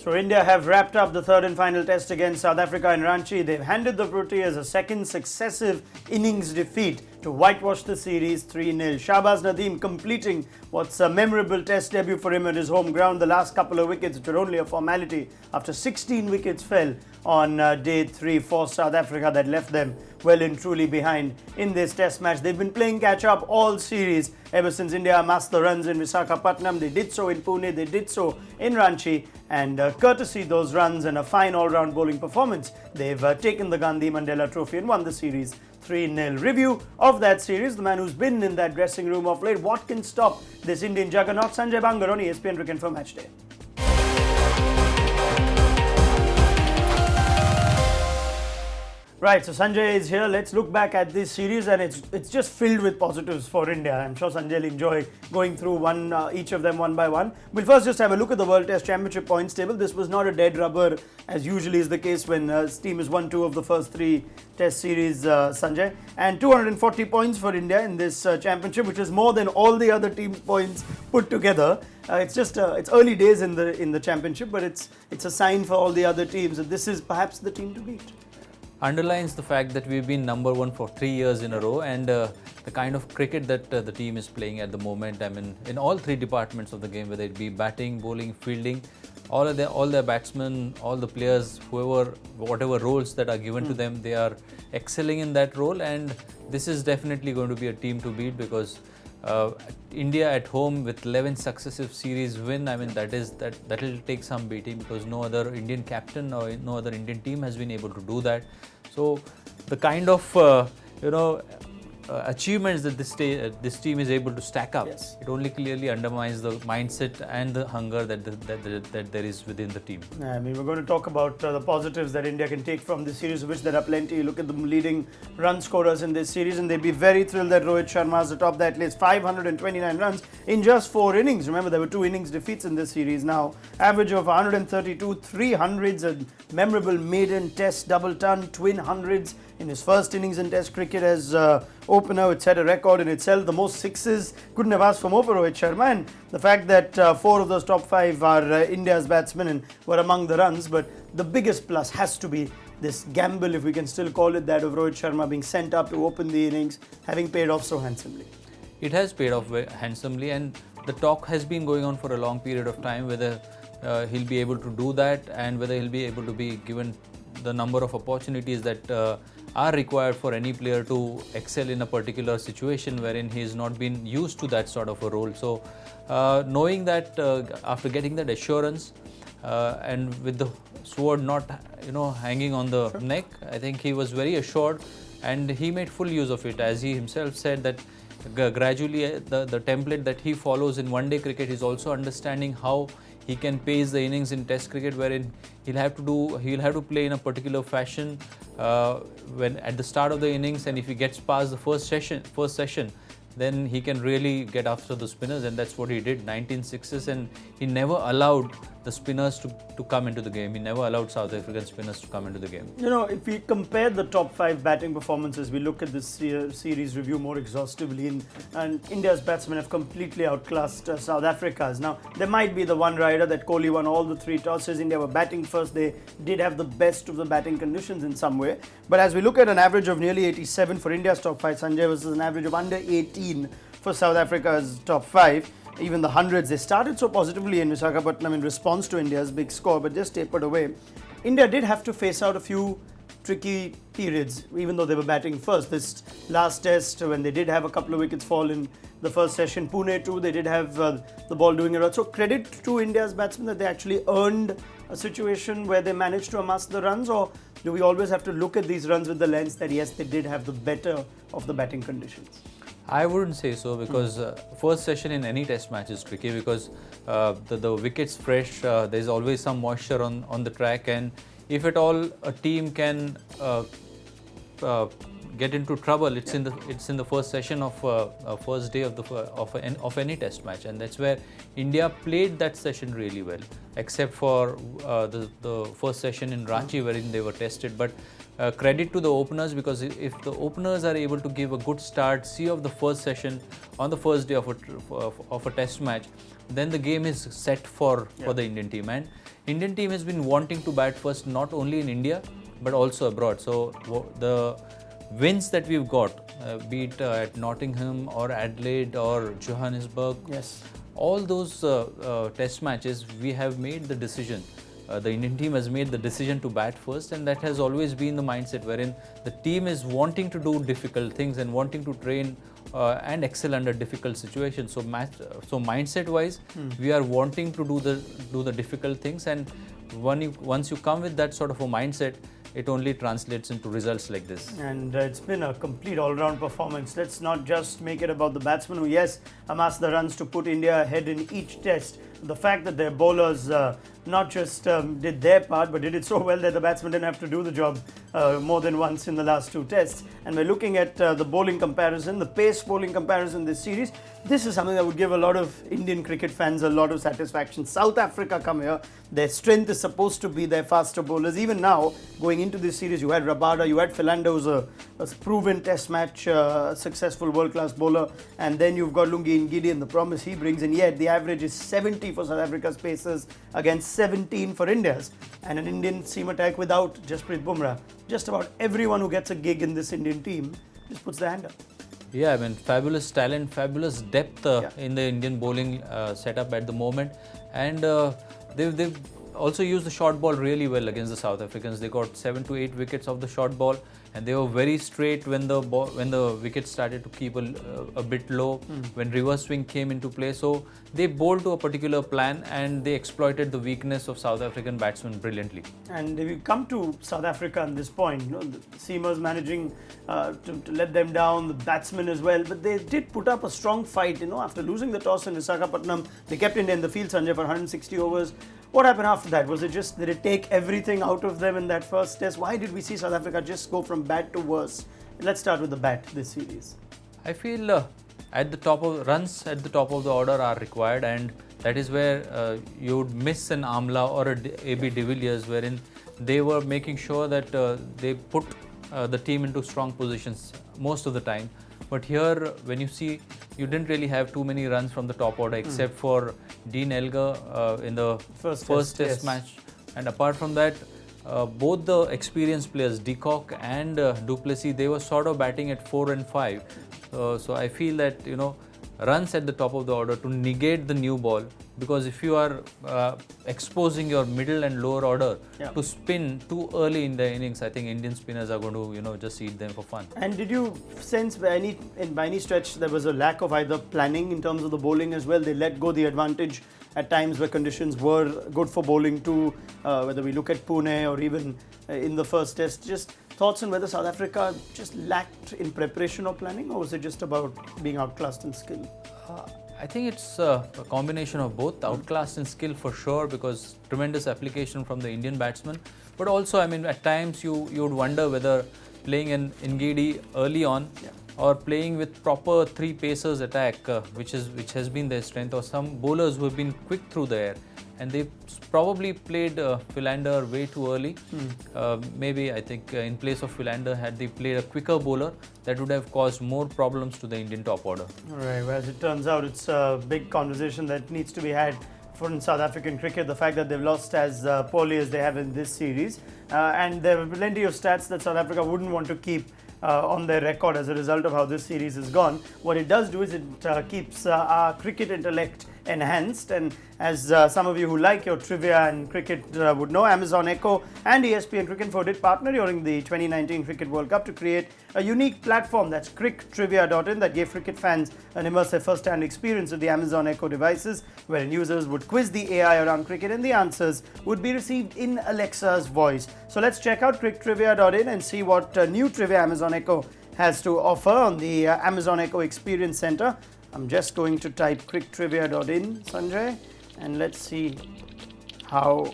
So India have wrapped up the third and final test against South Africa in Ranchi. They've handed the Proteas a second successive innings defeat to whitewash the series 3-0. Shahbaz Nadeem completing what's a memorable test debut for him at his home ground. The last couple of wickets, which were only a formality after 16 wickets fell on day 3 for South Africa, that left them well and truly behind in this test match. They've been playing catch up all series ever since India amassed the runs in Visakhapatnam. They did so in Pune, they did so in Ranchi, and courtesy those runs and a fine all-round bowling performance, they've taken the Gandhi Mandela Trophy and won the series 3-0. Review of that series, the man who's been in that dressing room of late. What can stop this Indian juggernaut? Sanjay Bangar on ESPNcricinfo Match Day. Right, so Sanjay is here. Let's look back at this series, and it's just filled with positives for India. I'm sure Sanjay will enjoy going through each of them one by one. We'll first just have a look at the World Test Championship points table. This was not a dead rubber, as usually is the case when his team has won 2 of the first 3 Test series, Sanjay. And 240 points for India in this championship, which is more than all the other teams' points put together. It's early days in the championship, but it's a sign for all the other teams that this is perhaps the team to beat. Underlines the fact that we've been number 1 for 3 years in a row, and the kind of cricket that the team is playing at the moment. I mean, in all 3 departments of the game, whether it be batting, bowling, fielding, all their batsmen, all the players, whatever roles that are given to them, they are excelling in that role, and this is definitely going to be a team to beat because India at home with 11 successive series win, I mean that'll take some beating because no other Indian captain or no other Indian team has been able to do that. So the kind of achievements that this team is able to stack up, yes, it only clearly undermines the mindset and the hunger that there is within the team. I mean, we're going to talk about the positives that India can take from this series, of which there are plenty. You look at the leading run scorers in this series, and they'd be very thrilled that Rohit Sharma is atop that list. 529 runs in just 4 innings. Remember, there were 2 innings defeats in this series now. Average of 132, 300s, a memorable maiden test double ton, twin hundreds in his first innings in Test cricket as opener, which set a record in itself. The most sixes, couldn't have asked for more for Rohit Sharma, and the fact that 4 of those top 5 are India's batsmen and were among the runs. But the biggest plus has to be this gamble, if we can still call it that, of Rohit Sharma being sent up to open the innings, having paid off so handsomely. It has paid off handsomely, and the talk has been going on for a long period of time whether he'll be able to do that and whether he'll be able to be given the number of opportunities that are required for any player to excel in a particular situation wherein he has not been used to that sort of a role. So knowing that after getting that assurance and with the sword not hanging on the neck, I think he was very assured and he made full use of it. As he himself said that gradually the template that he follows in one-day cricket is also understanding how he can pace the innings in Test cricket, wherein he'll have to play in a particular fashion when at the start of the innings, and if he gets past the first session, then he can really get after the spinners, and that's what he did. 19 sixes, and he never allowed the spinners to come into the game. He never allowed South African spinners to come into the game. You know, if we compare the top 5 batting performances, we look at this series review more exhaustively, and India's batsmen have completely outclassed South Africa's. Now, there might be the one rider that Kohli won all the 3 tosses. India were batting first. They did have the best of the batting conditions in some way. But as we look at an average of nearly 87 for India's top 5, Sanjay, versus an average of under 18 for South Africa's top 5, even the hundreds, they started so positively in Visakhapatnam in response to India's big score, but just tapered away. India did have to face out a few tricky periods, even though they were batting first. This last test, when they did have a couple of wickets fall in the first session, Pune too, they did have the ball doing it right. So credit to India's batsmen that they actually earned a situation where they managed to amass the runs, or do we always have to look at these runs with the lens that yes, they did have the better of the batting conditions? I wouldn't say so because first session in any test match is tricky because the wicket's fresh, there's always some moisture on the track, and if at all a team can get into trouble, it's in the first session of first day of any test match, and that's where India played that session really well, except for the first session in Ranchi wherein they were tested. But credit to the openers, because if the openers are able to give a good start, see of the first session on the first day of a test match, then the game is set for the Indian team. And Indian team has been wanting to bat first not only in India but also abroad. So the wins that we've got, be it at Nottingham or Adelaide or Johannesburg, Yes. all those test matches, we have made the decision. The Indian team has made the decision to bat first, and that has always been the mindset wherein the team is wanting to do difficult things and wanting to train and excel under difficult situations. So mindset-wise, we are wanting to do the difficult things, and once you come with that sort of a mindset, it only translates into results like this. And it's been a complete all-round performance. Let's not just make it about the batsmen who, yes, amassed the runs to put India ahead in each test. The fact that their bowlers not just did their part, but did it so well that the batsmen didn't have to do the job more than once in the last two tests. And we're looking at the bowling comparison, the pace bowling comparison this series. This is something that would give a lot of Indian cricket fans a lot of satisfaction. South Africa come here. Their strength is supposed to be their faster bowlers. Even now, going into this series, you had Rabada, you had Philander, who's a proven test match successful world-class bowler. And then you've got Lungi Ngidi and the promise he brings in. Yet the average is 70 for South Africa's pacers against 17 for India's. And an Indian seam attack without Jasprit Bumrah. Just about everyone who gets a gig in this Indian team just puts their hand up. Yeah, I mean, fabulous talent, fabulous depth in the Indian bowling setup at the moment, and they've also used the short ball really well against the South Africans. They got 7 to 8 wickets of the short ball, and they were very straight when the wickets started to keep a bit low, when reverse swing came into play. So they bowled to a particular plan, and they exploited the weakness of South African batsmen brilliantly. And if you come to South Africa at this point, you know, the seamers managing to let them down, the batsmen as well, but they did put up a strong fight. You know, after losing the toss in Visakhapatnam, they kept India in the field, Sanjay, for 160 overs. What happened after that? Was it just, did it take everything out of them in that first test? Why did we see South Africa just go from bad to worse? Let's start with the bat this series. I feel runs at the top of the order are required, and that is where you would miss an Amla or a AB de Villiers, wherein they were making sure that they put the team into strong positions most of the time. But here, when you see, you didn't really have too many runs from the top order, except for Dean Elgar in the first test match. And apart from that, both the experienced players, De Kock and du Plessis, they were sort of batting at 4 and 5. So I feel that, you know, runs at the top of the order to negate the new ball, because if you are exposing your middle and lower order to spin too early in the innings, I think Indian spinners are going to, you know, just eat them for fun. And did you sense by any stretch there was a lack of either planning in terms of the bowling as well? They let go the advantage at times where conditions were good for bowling too, whether we look at Pune or even in the first test. Just thoughts on whether South Africa just lacked in preparation or planning, or was it just about being outclassed in skill? I think it's a combination of both, outclassed in skill for sure, because tremendous application from the Indian batsman. But also, I mean, at times you would wonder whether playing an Ngidi early on or playing with proper 3 pacers attack, which has been their strength, or some bowlers who have been quick through the air, and they probably played Philander way too early. Maybe I think in place of Philander, had they played a quicker bowler, that would have caused more problems to the Indian top order. Right, well, as it turns out, it's a big conversation that needs to be had for South African cricket, the fact that they've lost as poorly as they have in this series. And there are plenty of stats that South Africa wouldn't want to keep on their record as a result of how this series has gone. What it does do is it keeps our cricket intellect enhanced, and as some of you who like your trivia and cricket would know, Amazon Echo and ESPNcricinfo did partner during the 2019 Cricket World Cup to create a unique platform, that's cricktrivia.in, that gave cricket fans an immersive first-hand experience of the Amazon Echo devices, wherein users would quiz the AI around cricket and the answers would be received in Alexa's voice. So let's check out cricktrivia.in and see what new trivia Amazon Echo has to offer on the Amazon Echo Experience Center. I'm just going to type cricktrivia.in, Sanjay, and let's see how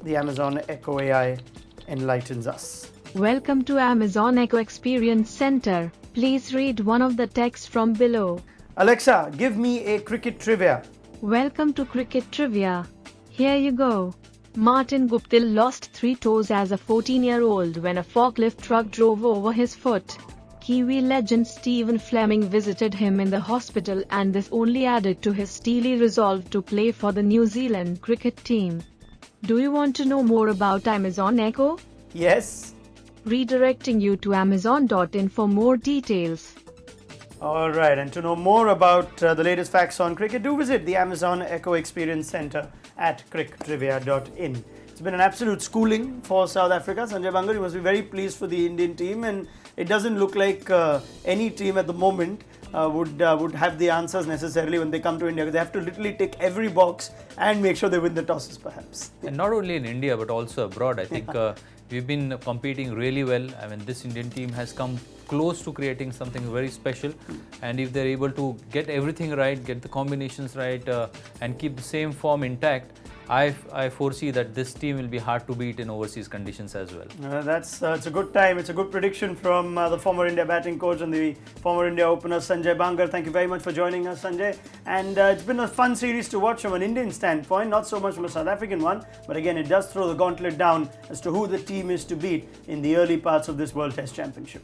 the Amazon Echo AI enlightens us. Welcome to Amazon Echo Experience Center. Please read one of the texts from below. Alexa, give me a cricket trivia. Welcome to Cricket Trivia. Here you go. Martin Guptill lost 3 toes as a 14-year-old when a forklift truck drove over his foot. Kiwi legend Stephen Fleming visited him in the hospital, and this only added to his steely resolve to play for the New Zealand cricket team. Do you want to know more about Amazon Echo? Yes. Redirecting you to amazon.in for more details. Alright, and to know more about the latest facts on cricket, do visit the Amazon Echo Experience Centre at cricktrivia.in. It's been an absolute schooling for South Africa. Sanjay Bangar, you must be very pleased for the Indian team, and it doesn't look like any team at the moment would have the answers necessarily when they come to India, because they have to literally tick every box and make sure they win the tosses perhaps. And not only in India but also abroad. I think we've been competing really well. I mean, this Indian team has come close to creating something very special, and if they're able to get everything right, get the combinations right, and keep the same form intact, I foresee that this team will be hard to beat in overseas conditions as well. It's a good time. It's a good prediction from the former India batting coach and the former India opener Sanjay Bangar. Thank you very much for joining us, Sanjay. And it's been a fun series to watch from an Indian standpoint, not so much from a South African one. But again, it does throw the gauntlet down as to who the team is to beat in the early parts of this World Test Championship.